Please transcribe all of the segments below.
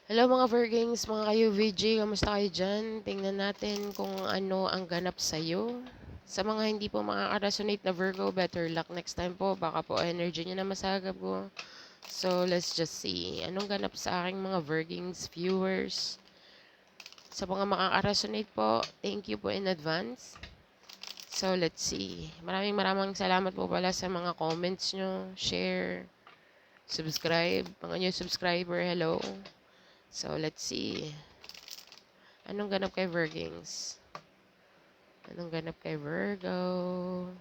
Hello mga Virgings, mga ka-UVG, kamusta kayo dyan? Tingnan natin kung ano ang ganap sa'yo. Sa mga hindi po makaka-resonate na Virgo, better luck next time po. Baka po energy nyo na masagap ko. So, let's just see. Anong ganap sa aking mga Virgings viewers? Sa mga makaka-resonate po, thank you po in advance. So, let's see. Maraming salamat po pala sa mga comments nyo, share, subscribe. Mga new subscriber, hello. So, let's see. Anong ganap kay Virgings? Anong ganap kay Virgo?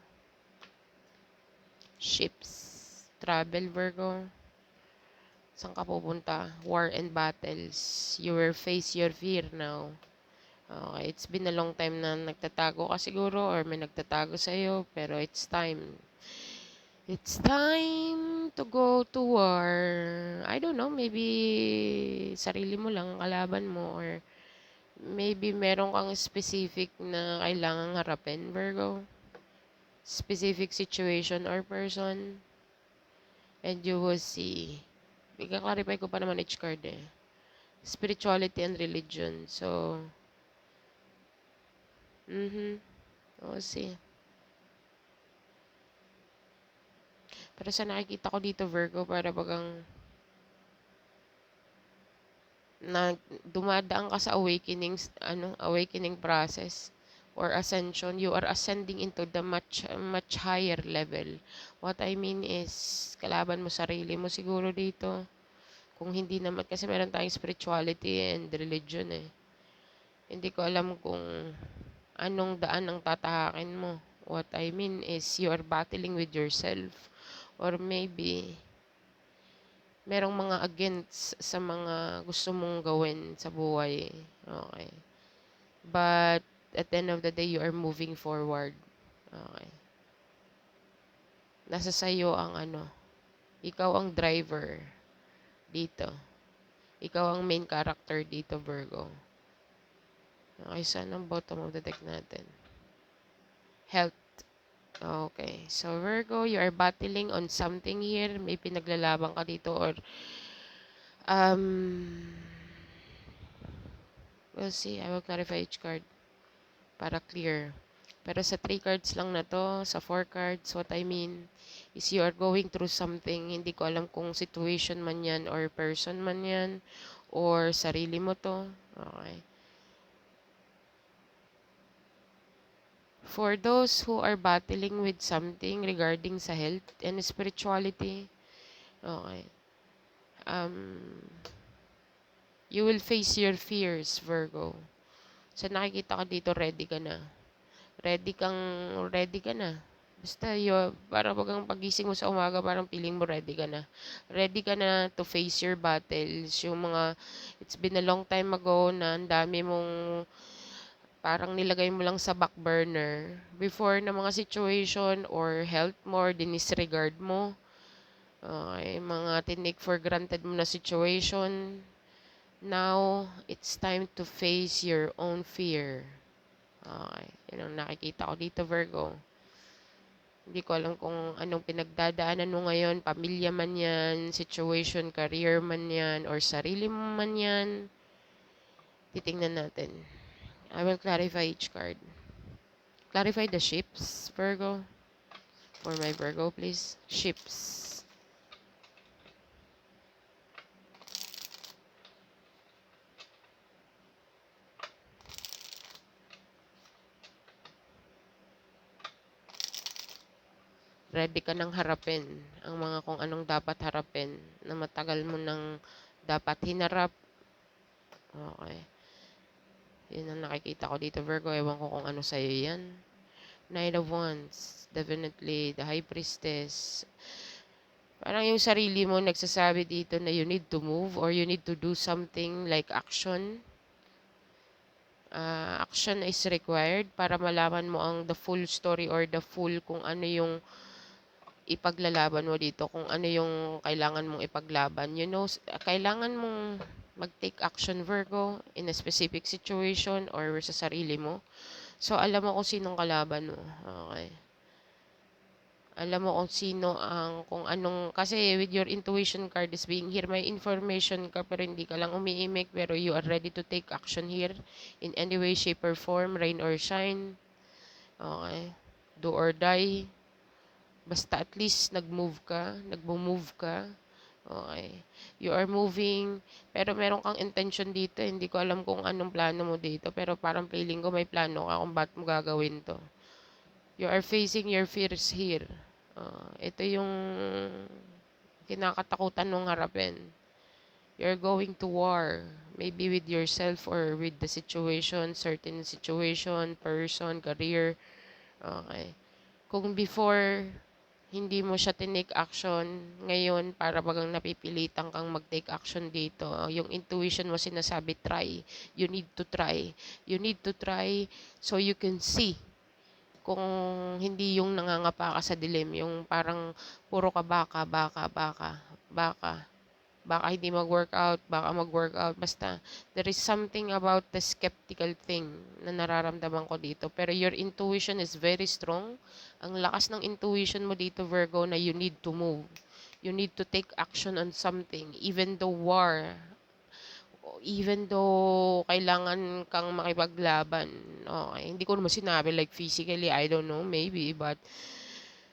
Ships. Travel, Virgo. Saan ka pupunta? War and battles. You will face your fear now. Okay, it's been a long time na nagtatago ka siguro or may nagtatago sa'yo, pero it's time. It's time to go to war. I don't know, maybe sarili mo lang ang kalaban mo or maybe meron kang specific na kailangang harapin, Virgo. Specific situation or person. And you will see. Ika-clarify ko pa naman each card eh. Spirituality and religion. So, we'll see. Pero sa nakikita ko dito, Virgo, para bagang na dumadaan ka sa awakening process or ascension. You are ascending into the much higher level. What I mean is, kalaban mo sarili mo siguro dito. Kung hindi naman, kasi meron tayong spirituality and religion eh. Hindi ko alam kung anong daan ang tatahakin mo. What I mean is, you are battling with yourself. Or maybe, merong mga against sa mga gusto mong gawin sa buhay. Okay. But, at the end of the day, you are moving forward. Okay. Nasa sayo ang ikaw ang driver dito. Ikaw ang main character dito, Virgo. Okay, saan ang bottom of the deck natin? Health. Okay. So, Virgo, you are battling on something here. May pinaglalaban ka dito or um, we'll see. I will clarify each card para clear. Pero sa 3 cards lang na to, sa 4 cards, what I mean is you are going through something. Hindi ko alam kung situation man yan or person man yan or sarili mo to. Okay. For those who are battling with something regarding sa health and spirituality, okay, um, you will face your fears, Virgo. So, nakikita ko dito, ready ka na. Ready ka na. Basta, parang bagang pagising mo sa umaga, parang feeling mo ready ka na. Ready ka na to face your battles. Yung mga, it's been a long time ago na ang dami mong parang nilagay mo lang sa back burner before na mga situation or health mo or dinisregard mo. Okay, mga tinake for granted mo na situation. Now, it's time to face your own fear. Okay, yun ang nakikita ko dito, Virgo. Hindi ko alam kung anong pinagdadaanan mo ngayon, pamilya man yan, situation, career man yan, or sarili mo man yan. Titingnan natin. I will clarify each card. Clarify the ships, Virgo. For my Virgo, please. Ships. Ready ka nang harapin ang mga kung anong dapat harapin na matagal mo nang dapat hinarap. Okay. Yun ang nakikita ko dito, Virgo. Ewan ko kung ano sa'yo yan. Knight of Wands. Definitely. The High Priestess. Parang yung sarili mo nagsasabi dito na you need to move or you need to do something like action. Action is required para malaman mo ang the full story or the full kung ano yung ipaglalaban mo dito, kung ano yung kailangan mong ipaglaban. You know, kailangan mong mag-take action, Virgo, in a specific situation or sa sarili mo. So, alam mo kung sinong kalaban mo. Okay. Alam mo kung sino ang, kung anong, kasi with your intuition card is being here, may information ka pero hindi ka lang umiimik, pero you are ready to take action here in any way, shape, or form, rain or shine. Okay. Do or die. Basta at least nagmo-move ka. Okay. You are moving, pero meron kang intention dito. Hindi ko alam kung anong plano mo dito, pero parang feeling ko may plano ka kung ba't mo gagawin to. You are facing your fears here. Ito yung kinakatakutan mong harapin. You're going to war. Maybe with yourself or with the situation, certain situation, person, career. Okay. Kung before, hindi mo siya tinake action, ngayon para bagang napipilitan kang mag-take action dito. Yung intuition mo sinasabi, try. You need to try. You need to try so you can see kung hindi yung nangangapa ka sa dilim, yung parang puro ka baka hindi mag-workout, baka mag-workout, basta there is something about the skeptical thing na nararamdaman ko dito. Pero your intuition is very strong. Ang lakas ng intuition mo dito, Virgo, na you need to move. You need to take action on something, even though war, even though kailangan kang makipaglaban. Okay, hindi ko naman sinabi like physically, I don't know, maybe, but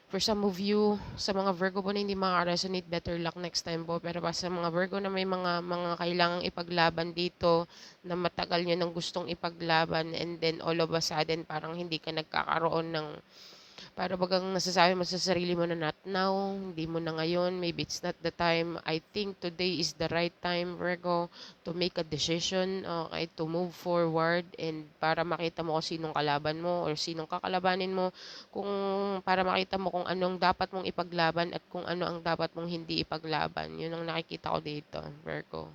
for some of you, sa mga Virgo po na hindi maka-resonate, better luck next time po. Pero pa sa mga Virgo na may mga kailangang ipaglaban dito, na matagal nyo nang gustong ipaglaban, and then all of a sudden, parang hindi ka nagkakaroon ng, para bagang nasasabi mo sa sarili mo na not now, hindi mo na ngayon, maybe it's not the time. I think today is the right time, Virgo, to make a decision, okay, to move forward, and para makita mo kung sinong kalaban mo or sinong kakalabanin mo, kung para makita mo kung anong dapat mong ipaglaban at kung ano ang dapat mong hindi ipaglaban. Yun ang nakikita ko dito, Virgo.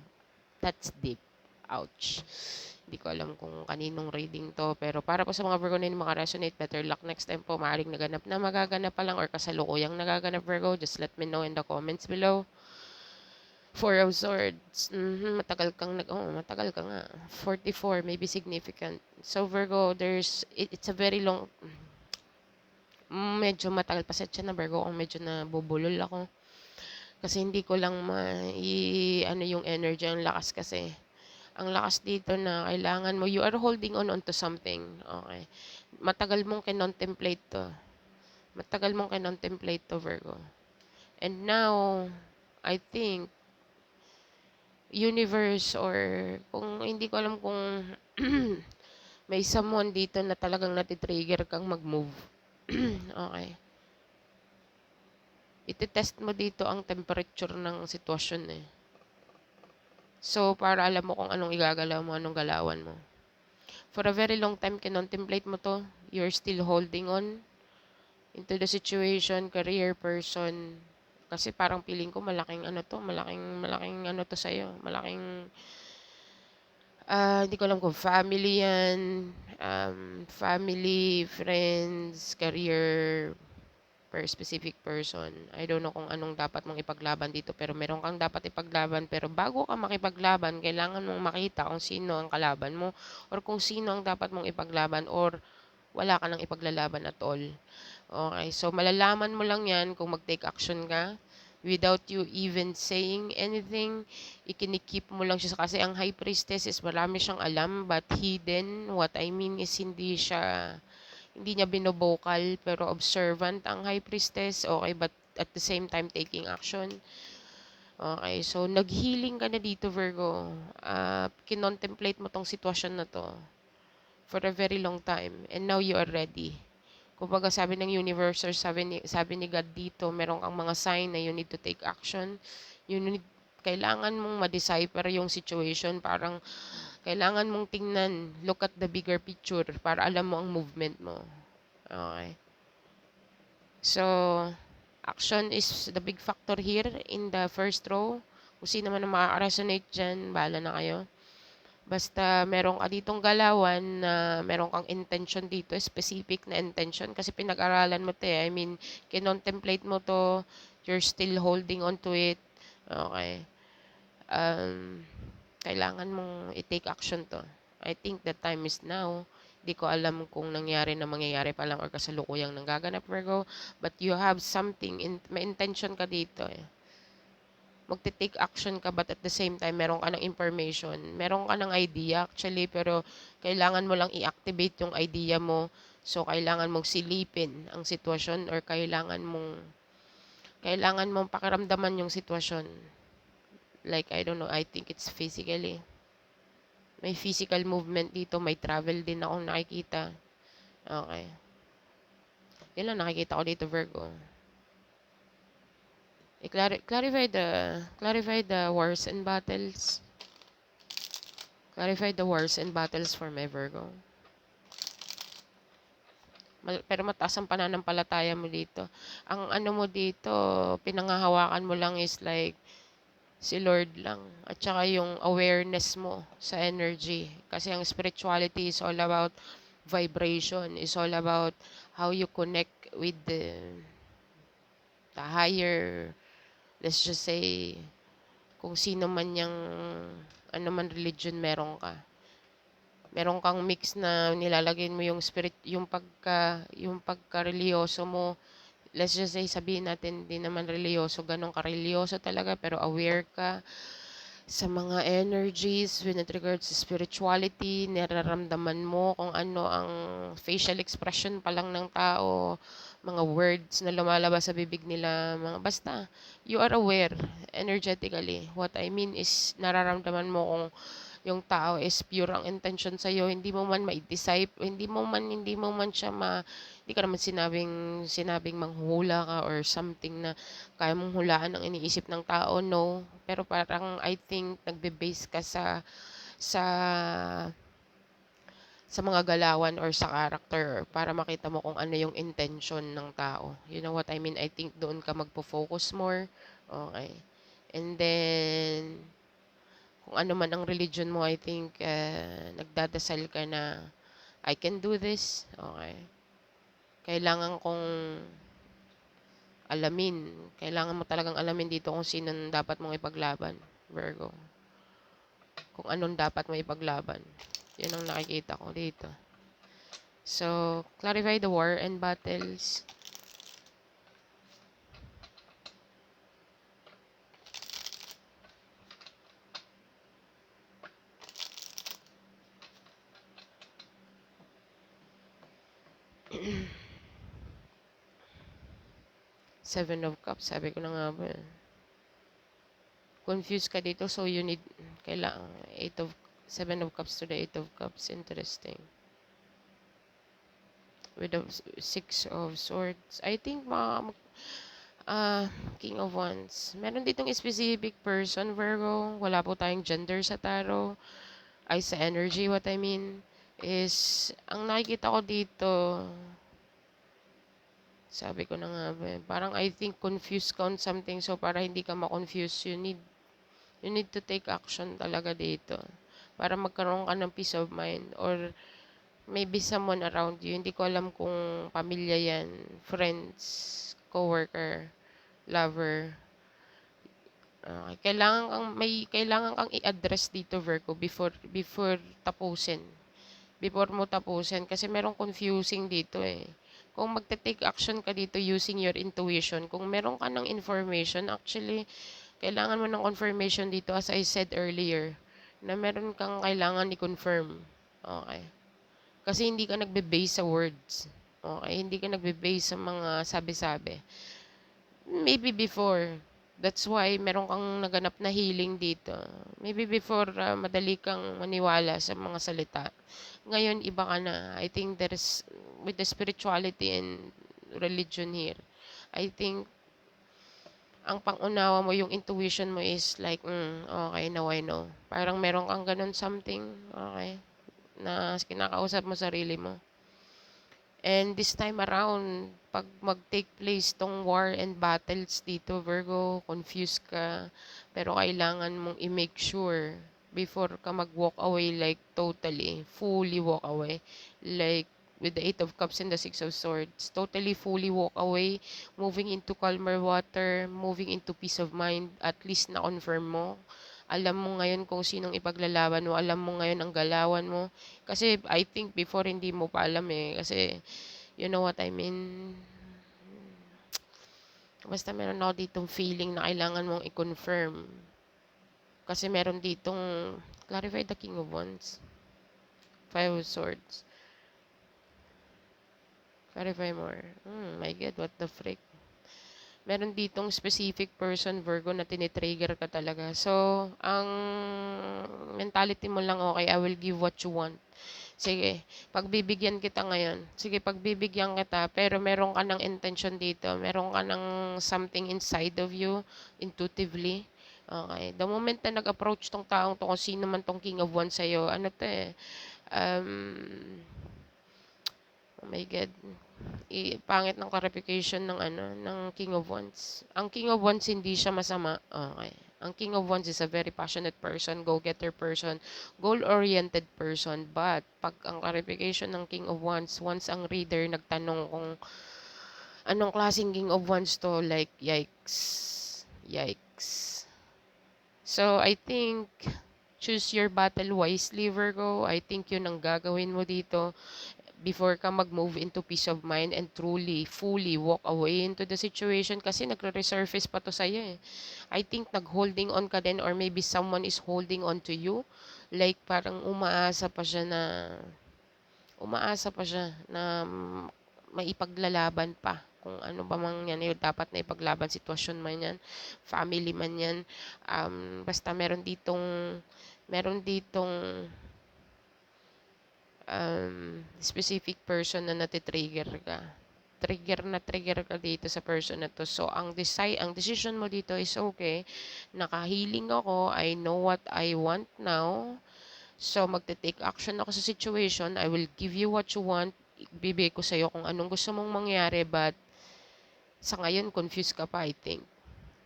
That's deep. Ouch. Hindi ko alam kung kaninong reading to. Pero para po sa mga Virgo na hindi makaresonate, better luck next time po. Maaaring naganap na magaganap pa lang or kasalukuyang nagaganap, Virgo. Just let me know in the comments below. Four of Swords. Matagal ka nga. 44, maybe significant. So Virgo, it's a very long, medyo matagal pa siya na Virgo kung medyo nabubulol ako. Kasi hindi ko lang ano yung energy, ang lakas kasi. Ang lakas dito na kailangan mo, you are holding on onto something. Okay. Matagal mong kinontemplate to. Matagal mong kinontemplate to, Virgo. And now, I think, universe or kung hindi ko alam kung may someone dito na talagang natitrigger kang mag-move. Okay. Iti-test mo dito ang temperature ng sitwasyon eh. So, para alam mo kung anong igagalaw mo, anong galawan mo. For a very long time, kinontemplate mo to. You're still holding on into the situation, career, person. Kasi parang feeling ko malaking ano to, malaking ano to sa'yo. Malaking, hindi ko alam kung family yan, family, friends, career, per specific person. I don't know kung anong dapat mong ipaglaban dito, pero meron kang dapat ipaglaban. Pero bago ka makipaglaban, kailangan mong makita kung sino ang kalaban mo or kung sino ang dapat mong ipaglaban or wala ka nang ipaglalaban at all. Okay, so malalaman mo lang yan kung mag-take action ka without you even saying anything. Ikinikip mo lang siya kasi ang High Priestess is marami siyang alam but hidden. What I mean is hindi niya binobokal pero observant ang High Priestess. Okay, but at the same time taking action. Okay, so nag-healing ka na dito, Virgo. Kinontemplate mo tong sitwasyon na to for a very long time and now you are ready. Kumbaga sabi ng universe or sabi ni God dito, meron kang mga sign na you need to take action. Kailangan mong ma-decipher yung situation. Parang kailangan mong tingnan, look at the bigger picture para alam mo ang movement mo. Okay. So, action is the big factor here in the first row. Kung sino man ang makaka-resonate dyan, bahala na kayo. Basta meron ka ditong galawan na meron kang intention dito, specific na intention kasi pinag-aralan mo 'to eh. I mean, kinontemplate mo 'to, you're still holding on to it. Okay. Kailangan mong i-take action 'to. I think the time is now. Di ko alam kung nangyari na mangyayari pa lang or kasalukuyang nanggaganap, Virgo. But you have something, may intention ka dito eh. Magte-take action ka but at the same time, meron ka ng information. Meron ka ng idea actually, pero kailangan mo lang i-activate yung idea mo. So, kailangan mong silipin ang sitwasyon or kailangan mong pakiramdaman yung sitwasyon. Like, I don't know, I think it's physically. May physical movement dito, may travel din akong nakikita. Okay. Yun lang nakikita ko dito, Virgo. Clarify the wars and battles. Clarify the wars and battles for my Virgo. Pero mataas ang pananampalataya mo dito. Ang ano mo dito, pinangahawakan mo lang is like si Lord lang. At saka yung awareness mo sa energy. Kasi ang spirituality is all about vibration. Is all about how you connect with the higher, let's just say, kung sino man yung ano man religion meron ka. Meron kang mix na nilalagay mo yung spirit, yung pagka-religyoso mo. Let's just say, sabihin natin, di naman religyoso, ganun ka-religyoso talaga, pero aware ka sa mga energies with regards to spirituality, nararamdaman mo kung ano ang facial expression pa lang ng tao, mga words na lumalabas sa bibig nila, basta, you are aware energetically. What I mean is, nararamdaman mo kung yung tao is pure ang intention sa iyo, hindi mo man ma-decide, hindi mo man siya hindi ka naman sinabing manghula ka or something na kaya mong hulaan ang iniisip ng tao, no. Pero parang I think nagbe-base ka sa sa mga galawan or sa character para makita mo kung ano yung intention ng tao. You know what I mean? I think doon ka magpo-focus more. Okay. And then kung ano man ang religion mo, I think nagdadasal ka na I can do this. Okay. Kailangan kong kailangan mo talagang alamin dito kung sino dapat mong ipaglaban, Virgo. Kung anong dapat mo ipaglaban. Yun ang nakikita ko dito. So, clarify the war and battles. Seven of Cups, sabi ko na nga ba. Confused ka dito, so you need, kailangan, Seven of Cups to the Eight of Cups, interesting. With the Six of Swords, I think King of Wands. Meron ditong specific person, Virgo. Wala po tayong gender sa tarot. Ay, sa energy, what I mean is, ang nakikita ko dito, sabi ko na nga ba, parang I think confused ka on something, so para hindi ka ma-confuse, you need to take action talaga dito para magkaroon ka ng peace of mind or maybe someone around you. Hindi ko alam kung pamilya yan, friends, coworker, lover. Kailangan kang i-address dito, Virgo, before tapusin. Before mo tapusin kasi merong confusing dito eh. Kung magte-take action ka dito using your intuition, kung meron ka ng information, actually, kailangan mo ng confirmation dito as I said earlier, na meron kang kailangan i-confirm. Okay. Kasi hindi ka nagbe-base sa words. Okay, hindi ka nagbe-base sa mga sabi-sabi. Maybe before. That's why meron kang naganap na healing dito. Maybe before, madali kang maniwala sa mga salita. Ngayon, iba ka na. I think there's, with the spirituality and religion here, I think, ang pangunawa mo, yung intuition mo is like, okay, now I know. Parang meron kang ganun something, okay, na kinakausap mo sarili mo. And this time around, pag mag-take place tong war and battles dito, Virgo, confused ka, pero kailangan mong i-make sure before ka mag-walk away, like totally, fully walk away. Like with the Eight of Cups and the Six of Swords, totally, fully walk away, moving into calmer water, moving into peace of mind, at least na-confirm mo. Alam mo ngayon kung sinong ipaglalaban mo, alam mo ngayon ang galawan mo. Kasi I think before hindi mo pa alam eh. Kasi, you know what I mean? Basta meron ako ditong feeling na kailangan mong i-confirm. Kasi meron ditong clarify the King of Wands. Five of Swords. Clarify more. My God, what the frick? Meron ditong specific person, Virgo, na tinitrigger ka talaga. So, ang mentality mo lang, okay, I will give what you want. Sige, pagbibigyan kita ngayon. Sige, pagbibigyan kita, pero meron ka ng intention dito. Meron ka ng something inside of you, intuitively. Okay. The moment na nag-approach tong taong to, kung sino man tong King of Wands sa'yo, ano to eh, oh my God, pangit ng clarification ng ng King of Wands. Ang King of Wands hindi siya masama. Okay. Ang King of Wands is a very passionate person, go-getter person, goal-oriented person. But pag ang clarification ng King of Wands, once ang reader nagtanong kung anong klaseng King of Wands to, like yikes. Yikes. So I think choose your battle wisely, Virgo. I think yun ang gagawin mo dito before ka mag-move into peace of mind and truly, fully walk away into the situation kasi nagre-resurface pa to sa'yo eh. I think nag-holding on ka din or maybe someone is holding on to you. Like parang umaasa pa siya na maipaglalaban pa kung ano ba man yan yung dapat na ipaglaban, sitwasyon man yan, family man yan, basta meron ditong specific person na natitrigger ka. Trigger ka dito sa person na to. So, ang decision mo dito is okay. Nakahealing ako. I know what I want now. So, magte-take action ako sa situation. I will give you what you want. Ibibigay ko sa'yo kung anong gusto mong mangyari. But, sa ngayon, confused ka pa, I think.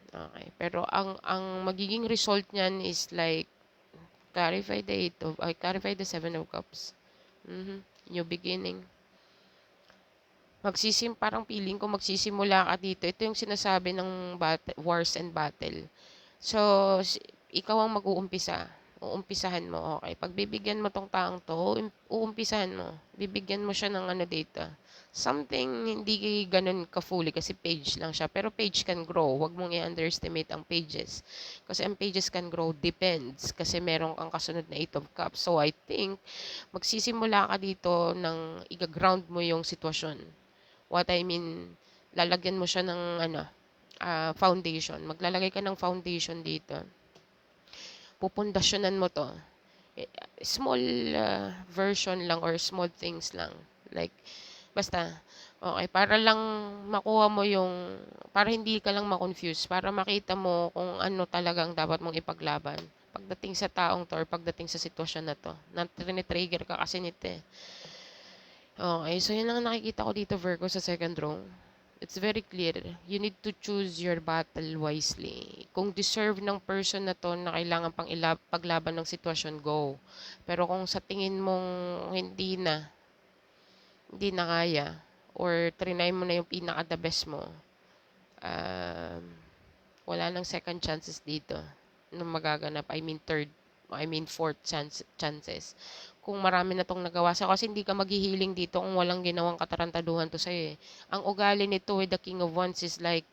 Okay. Pero, ang magiging result niyan is like, clarify the Seven of Cups. New beginning. Parang feeling ko magsisimula ka dito. Ito yung sinasabi ng wars and battle. So, ikaw ang mag-uumpisa. Uumpisahan mo, okay. Pagbibigyan mo tong taong to, uumpisahan mo. Bibigyan mo siya ng ano dito. Something hindi ganun ka-fully kasi page lang siya. Pero page can grow. Huwag mong i-underestimate ang pages. Kasi ang pages can grow. Depends. Kasi meron kang kasunod na 8 of Cups. So, I think, magsisimula ka dito ng i-ground mo yung sitwasyon. What I mean, lalagyan mo siya ng foundation. Maglalagay ka ng foundation dito. Pupundasyonan mo to. Small version lang or small things lang. Like, basta, okay, para lang makuha mo para hindi ka lang ma-confuse, para makita mo kung ano talagang dapat mong ipaglaban. Pagdating sa taong to or pagdating sa sitwasyon na to, na trigger ka kasi nito eh. Okay, so yun ang nakikita ko dito, Virgo, sa second row. It's very clear. You need to choose your battle wisely. Kung deserve ng person na to na kailangan pang paglaban ng sitwasyon, go. Pero kung sa tingin mong hindi na kaya, or trinay mo na yung pinaka-the best mo, wala nang second chances dito na magaganap. I mean fourth chances. Kung marami na tong nagawa sa kasi hindi ka maghihiling dito kung walang ginawang katarantaduhan to sa'yo eh. Ang ugali nito with the King of Wands is like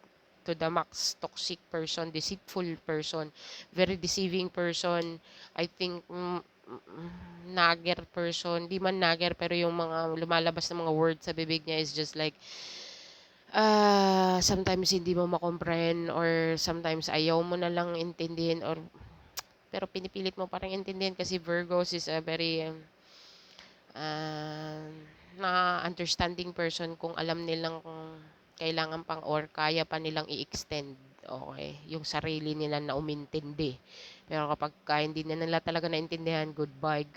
to the max toxic person, deceitful person, very deceiving person. I think nagger person, di man nagger pero yung mga lumalabas na mga words sa bibig niya is just like sometimes hindi mo makomprehend or sometimes ayaw mo na lang intindihin or pero pinipilit mo parang intindihin kasi Virgos is a very na understanding person kung alam nilang kung kailangan pang or kaya pa nilang i-extend okay yung sarili nila na umintindi pero kapag hindi na nila talaga naintindihan goodbye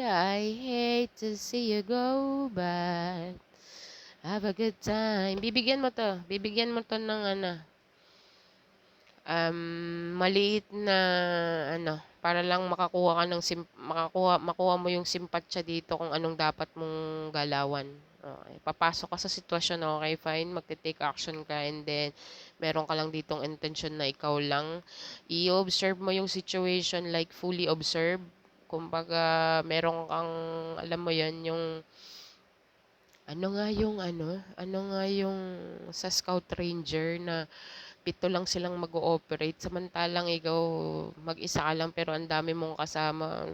I hate to see you go but have a good time bibigyan mo to ng maliit na para lang makakuha ka ng makuha mo yung simpatya dito kung anong dapat mong galawan. Okay. Papasok ka sa sitwasyon, okay, fine, magte-take action ka and then Meron ka lang ditong intention na ikaw lang. I-observe mo yung situation like fully observe. Kumbaga, meron kang, alam mo yan, yung, ano nga yung sa Scout Ranger na pito lang silang mag-ooperate samantalang ikaw mag-isa ka lang pero ang dami mong kasama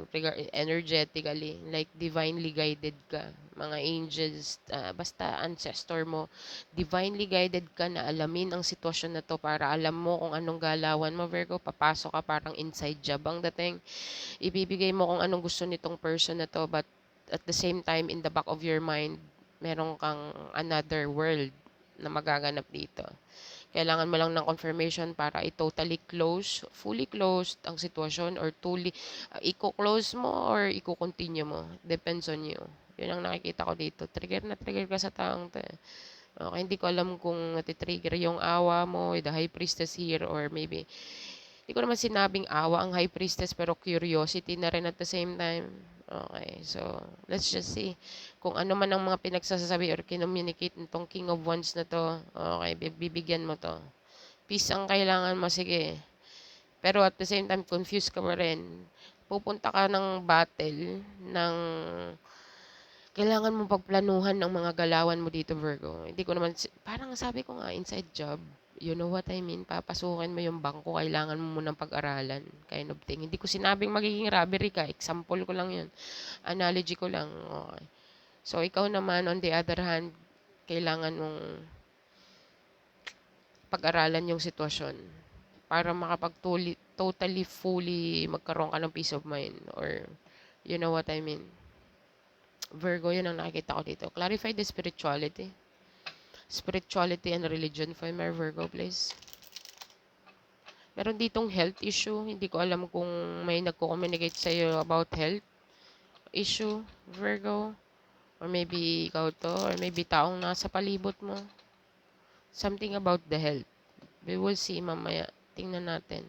energetically like divinely guided ka mga angels basta ancestor mo divinely guided ka na alamin ang sitwasyon na to para alam mo kung anong galawan mo Virgo papasok ka parang inside job ang dating ibibigay mo kung anong gusto nitong person na to but at the same time in the back of your mind meron kang another world na magaganap dito. Kailangan mo lang ng confirmation para i-totally close, fully closed ang sitwasyon or totally i-close mo or i-continue mo. Depends on you. Yun ang nakikita ko dito. Trigger na trigger ka sa taong to. Okay, hindi ko alam kung natitrigger yung awa mo, the high priestess here, or maybe, hindi ko naman sinabing awa ang high priestess, pero curiosity na rin at the same time. Okay, so, let's just see kung ano man ang mga pinagsasabi or kinommunicate nitong King of Wands na to. Okay, bibigyan mo to. Peace ang kailangan mo, sige. Pero at the same time, confused ka pa rin. Pupunta ka ng battle, ng kailangan mo pagplanuhan ng mga galawan mo dito, Virgo. Hindi ko naman, parang sabi ko nga, inside job. You know what I mean? Papasukin mo yung bangko, kailangan mo munang pag-aralan. Kind of thing. Hindi ko sinabing magiging robbery ka. Example ko lang yun. Analogy ko lang. Okay. So, ikaw naman, on the other hand, kailangan mong pag-aralan yung sitwasyon para totally, fully magkaroon ka ng peace of mind or you know what I mean. Virgo, yun ang nakikita ko dito. Clarify the spirituality. Spirituality and religion for my Virgo, please. Meron ditong health issue. Hindi ko alam kung may nagko-communicate sa'yo about health issue, Virgo. Or maybe ikaw to. Or maybe taong nasa palibot mo. Something about the health. We will see mamaya. Tingnan natin.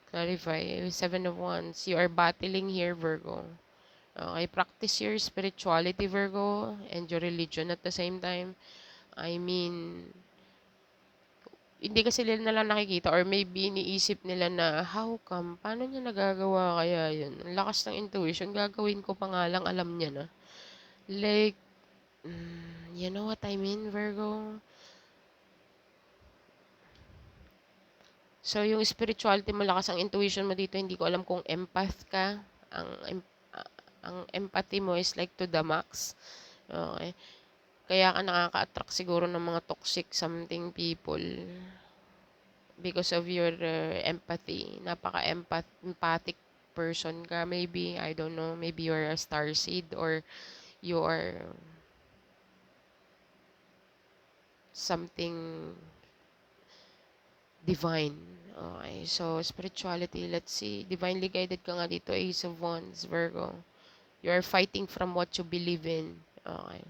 Clarify. Seven of Wands. You are battling here, Virgo. Okay, practice your spirituality, Virgo, and your religion at the same time. I mean, hindi kasi nila nakikita or maybe iniisip nila na how come, paano niya nagagawa kaya yun? Ang lakas ng intuition, gagawin ko pa nga lang, alam niya na. Like, you know what I mean, Virgo? So, yung spirituality mo, lakas ang intuition mo dito, hindi ko alam kung empath ka. Ang empathy mo is like to the max. Okay. Kaya ka nakaka-attract siguro ng mga toxic something people because of your empathy. Napaka-empathic person ka. Maybe, I don't know, maybe you're a starseed or you are something divine. Okay, so spirituality, let's see. Divinely guided ka nga dito, Ace of Wands, Virgo. You are fighting from what you believe in. Okay.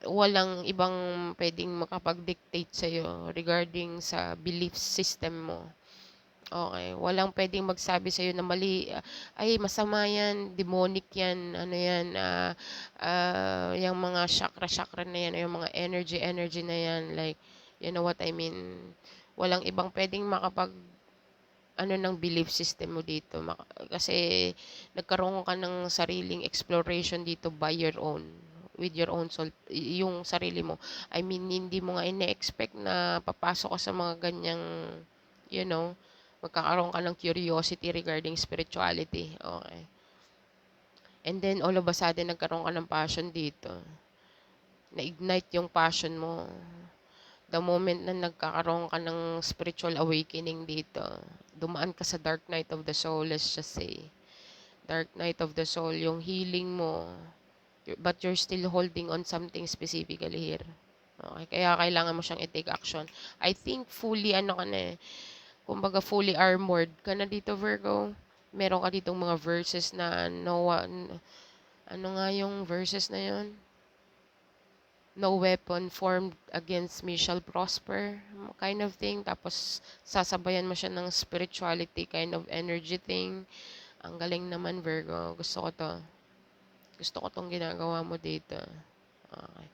Walang ibang pwedeng makapag-dictate sa'yo regarding sa belief system mo. Okay. Walang pwedeng magsabi sa'yo na mali. Ay, masama yan. Demonic yan. Ano yan. Yung mga chakra-chakra na yan. Yung mga energy na yan. Like, you know what I mean. Walang ibang pwedeng makapag ano ng belief system mo dito. Kasi nagkaroon ka ng sariling exploration dito by your own. With your own soul. Yung sarili mo. I mean, hindi mo nga ine-expect na papasok ka sa mga ganyang, you know, magkakaroon ka ng curiosity regarding spirituality. Okay. And then, all of a sudden, nagkaroon ka ng passion dito. Na-ignite yung passion mo. The moment na nagkakaroon ka ng spiritual awakening dito, dumaan ka sa dark night of the soul, let's just say. Dark night of the soul, yung healing mo, but you're still holding on something specifically here. Okay, kaya kailangan mo siyang i-take action. I think fully, ano ka na eh, kumbaga fully armored ka na dito, Virgo. Meron ka ditong mga verses na ano nga yung verses na yun? No weapon formed against me shall prosper, kind of thing. Tapos, sasabayan mo siya ng spirituality kind of energy thing. Ang galing naman, Virgo. Gusto ko to. Gusto ko tong ginagawa mo dito. Okay.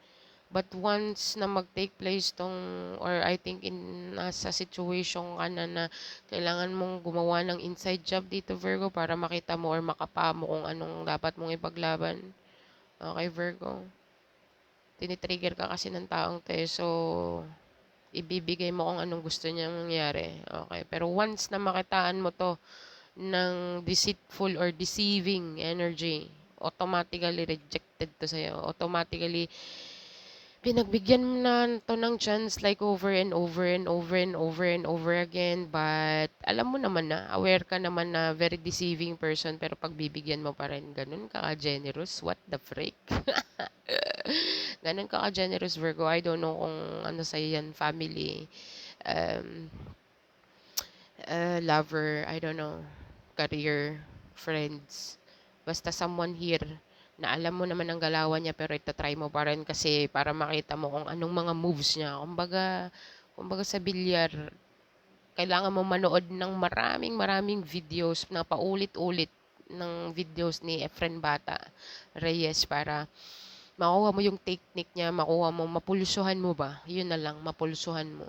But once na mag-take place tong, or I think nasa situation ka na kailangan mong gumawa ng inside job dito, Virgo, para makita mo or makapa mo kung anong dapat mong ipaglaban. Okay, Virgo. Tinitrigger ka kasi ng taong to eh. So, ibibigay mo kung anong gusto niyang mangyari. Okay. Pero once na makitaan mo to ng deceitful or deceiving energy, automatically rejected to sa'yo. Automatically pinagbigyan mo na 'to ng chance like over and over and over and over and over again, but alam mo naman na, aware ka naman na very deceiving person pero pagbibigyan mo pa rin. Gano'n ka ka-generous, what the freak? Gano'n ka ka-generous, Virgo. I don't know kung ano sa'yo yan, family, um, lover, I don't know, career, friends. Basta someone here na alam mo naman ang galawan niya pero ita-try mo pa rin kasi para makita mo kung anong mga moves niya. Kumbaga sa bilyar, kailangan mo manood ng maraming maraming videos na paulit-ulit ng videos ni Efren Bata Reyes para makuha mo yung technique niya, makuha mo, mapulsuhan mo ba? Yun na lang, mapulsuhan mo.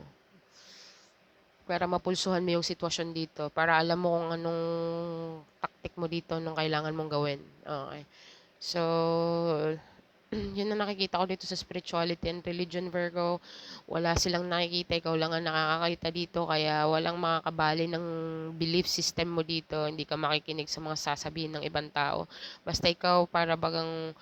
Para mapulsuhan mo yung sitwasyon dito. Para alam mo kung anong taktik mo dito nung kailangan mong gawin. Okay. So, yun na nakikita ko dito sa spirituality and religion, Virgo. Wala silang nakikita, ikaw lang ang nakakakita dito, kaya walang makakabali ng belief system mo dito. Hindi ka makikinig sa mga sasabihin ng ibang tao. Basta ikaw, para bagang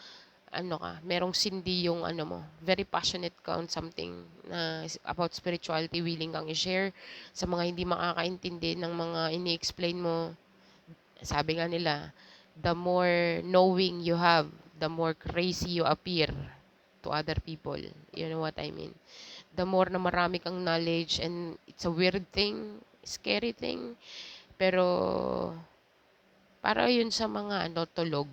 ano ka, merong sindi yung ano mo, very passionate ka on something na about spirituality, willing kang i-share sa mga hindi makakaintindi ng mga ini-explain mo. Sabi nga nila, the more knowing you have, the more crazy you appear to other people. You know what I mean? The more na marami kang knowledge, and it's a weird thing, scary thing, pero para yun sa mga ano, tulog,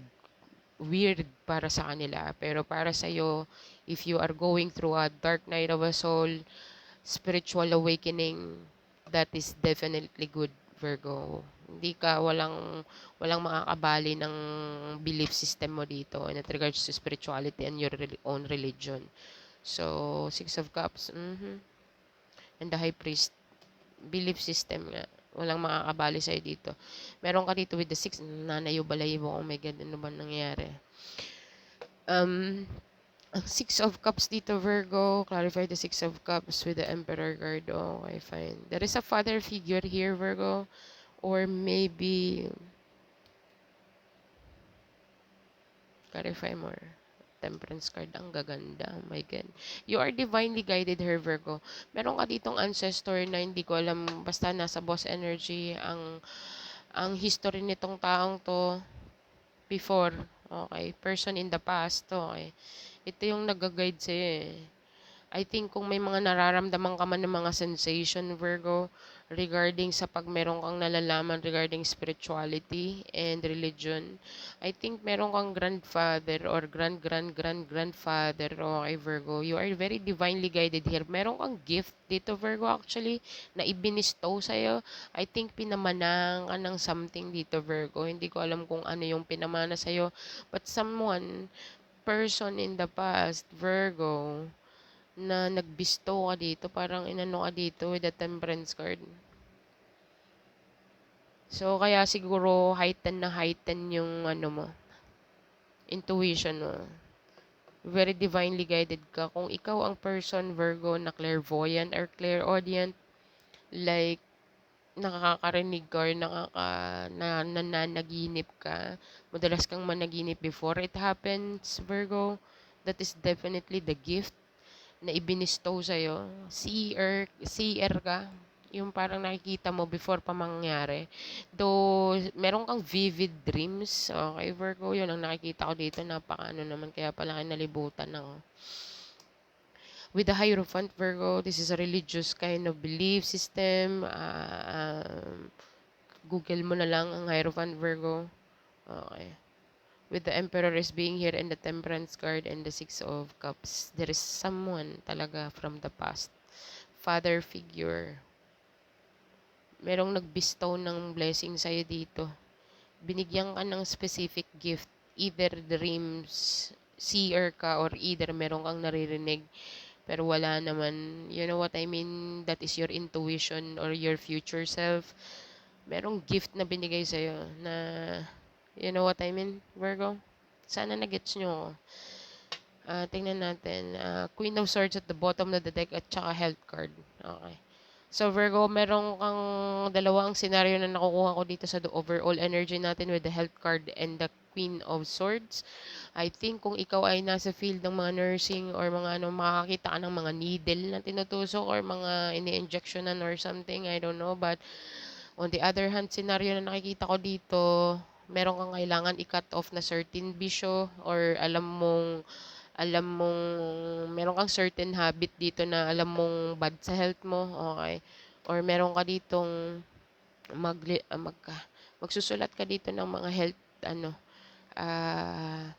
weird para sa kanila. Pero para sa'yo, if you are going through a dark night of a soul, spiritual awakening, that is definitely good, Virgo. Hindi ka, walang makakabali ng belief system mo dito in regards to spirituality and your own religion. So, Six of Cups, and the High Priest, belief system nga. Walang makakabali sa'yo dito. Meron ka dito with the six, nanayo-balayo. Oh my God, ano ba nangyari? Ang Six of Cups dito, Virgo. Clarify the Six of Cups with the Emperor card. Okay, fine. There is a father figure here, Virgo. Or maybe, clarify more. Temperance card. Ang gaganda. Oh my God. You are divinely guided here, Virgo. Meron ka ditong ancestor na hindi ko alam. Basta nasa boss energy. Ang history nitong taong to before. Okay. Person in the past. Okay. Ito yung nag-guide sa'yo eh. I think kung may mga nararamdaman ka man ng mga sensation, Virgo, regarding sa pag meron kang nalalaman regarding spirituality and religion, I think meron kang grandfather or grandfather, okay, Virgo. You are very divinely guided here. Meron kang gift dito, Virgo, actually, na ibinistow sa'yo. I think pinamanang ka ng something dito, Virgo. Hindi ko alam kung ano yung pinamana sa'yo. But person in the past, Virgo, na nagbisto ka dito, parang inano ka dito with the temperance card. So, kaya siguro heighten yung ano mo, intuition mo. Very divinely guided ka. Kung ikaw ang person, Virgo, na clairvoyant or clairaudient, like, nakakarinig ka or nananaginip ka, madalas kang managinip before it happens, Virgo, that is definitely the gift na ibinistow sa'yo. Seer ka, yung parang nakikita mo before pa mangyari. Though, meron kang vivid dreams. Okay, Virgo, yun ang nakikita ko dito. Napaka naman, kaya pala kinalibutan ako. With the Hierophant, Virgo, this is a religious kind of belief system. Google mo na lang ang Hierophant, Virgo. Okay. With the Emperor is being here and the Temperance card and the Six of Cups. There is someone talaga from the past. Father figure. Merong nagbistow ng blessing sa'yo dito. Binigyan ka ng specific gift. Either dreams, seer ka or either meron kang naririnig pero wala naman. You know what I mean? That is your intuition or your future self. Merong gift na binigay sa'yo na, you know what I mean, Virgo? Sana na-gets nyo ako. Tingnan natin. Queen of Swords at the bottom of the deck at saka health card. Okay. So Virgo, meron kang dalawang scenario na nakukuha ko dito sa the overall energy natin with the health card and the Queen of Swords. I think kung ikaw ay nasa field ng mga nursing or mga ano, makakita ka ng mga needle na tinutusok or mga ini-injectionan or something, I don't know. But on the other hand, scenario na nakikita ko dito, meron kang kailangan i-cut off na certain bisyo or alam mong meron kang certain habit dito na alam mong bad sa health mo, okay? Or meron ka ditong mag, mag magsusulat ka dito ng mga health ano ah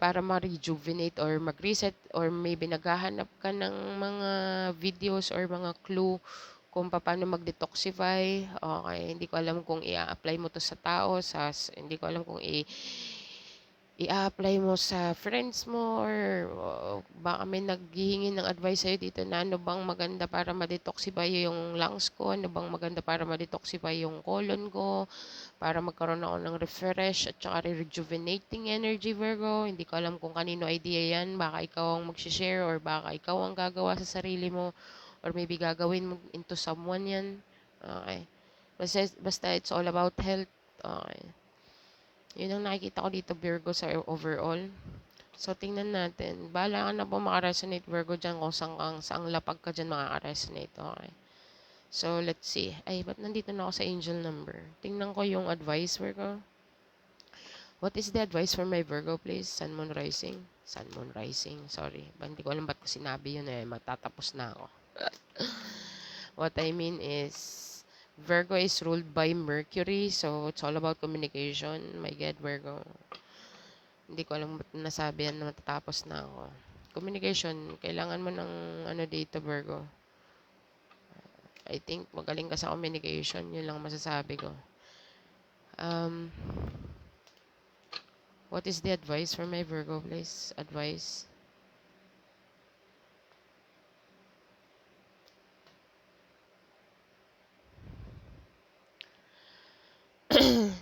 para ma-rejuvenate or mag-reset or maybe naghahanap ka ng mga videos or mga clue kung paano mag-detoxify. Okay, hindi ko alam kung i-apply mo to sa tao, hindi ko alam kung i-apply mo sa friends mo or baka may naghihingi ng advice sa'yo dito na ano bang maganda para ma-detoxify yung lungs ko, ano bang maganda para ma-detoxify yung colon ko, para magkaroon ako ng refresh at saka rejuvenating energy, Virgo. Hindi ko alam kung kanino idea yan. Baka ikaw ang mag-share or baka ikaw ang gagawa sa sarili mo or maybe gagawin mo into someone yan. Okay. Basta it's all about health. Okay. Yun ang nakikita ko dito, Virgo, sa overall. So, tingnan natin. Bahala ka na po makaresonate, Virgo, dyan kung saang lapag ka dyan makaka-resonate. Okay. So, let's see. Ay, ba't nandito na ako sa angel number? Tingnan ko yung advice, Virgo. What is the advice for my Virgo, please? Sun, Moon, Rising. Sun, Moon, Rising. Sorry. Hindi ko alam ba't ko sinabi yun eh. Matatapos na ako. What I mean is, Virgo is ruled by Mercury, so it's all about communication. My God, Virgo. Hindi ko alam ba't nasabi yan na matatapos na ako. Communication, kailangan mo ng ano dito, Virgo. I think magaling ka sa communication, yun lang masasabi ko. What is the advice for my Virgo, please? Advice.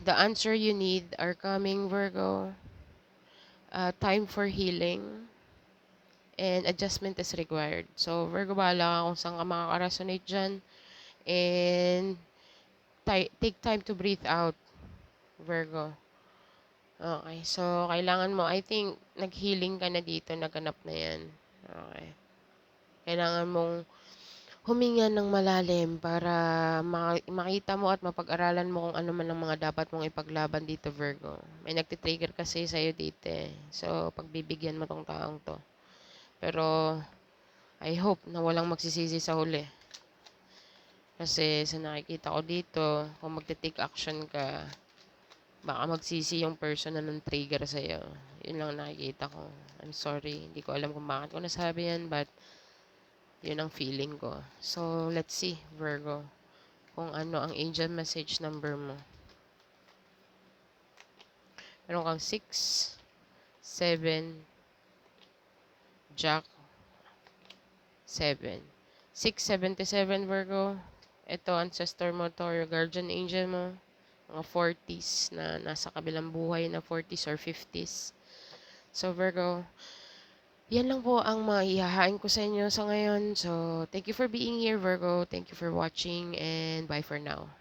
The answer you need are coming, Virgo. Time for healing and adjustment is required. So, Virgo, bahala ka kung saan ka makaka-resonate dyan. And take time to breathe out, Virgo. Okay, so kailangan mo, I think, nag-healing ka na dito, naganap na yan. Okay. Kailangan mong huminga ng malalim para makita mo at mapag-aralan mo kung ano man ang mga dapat mong ipaglaban dito, Virgo. May nagtitrigger kasi sa'yo dito eh. So, pagbibigyan mo tong taong to. Pero, I hope na walang magsisisi sa huli. Kasi sa nakikita ko dito, kung magte-take action ka, baka magsisi yung person na nang-trigger sa'yo. Yun lang nakikita ko. I'm sorry. Hindi ko alam kung bakit ko nasabi yan, but yun ang feeling ko. So, let's see, Virgo, kung ano ang angel message number mo. Meron kang 6, 7, Jack, 7. 677, Virgo. Ito, ancestor mo to, your guardian angel mo. Mga 40s na nasa kabilang buhay na 40s or 50s. So, Virgo, yan lang po ang maihahain ko sa inyo sa ngayon. So, thank you for being here, Virgo. Thank you for watching and bye for now.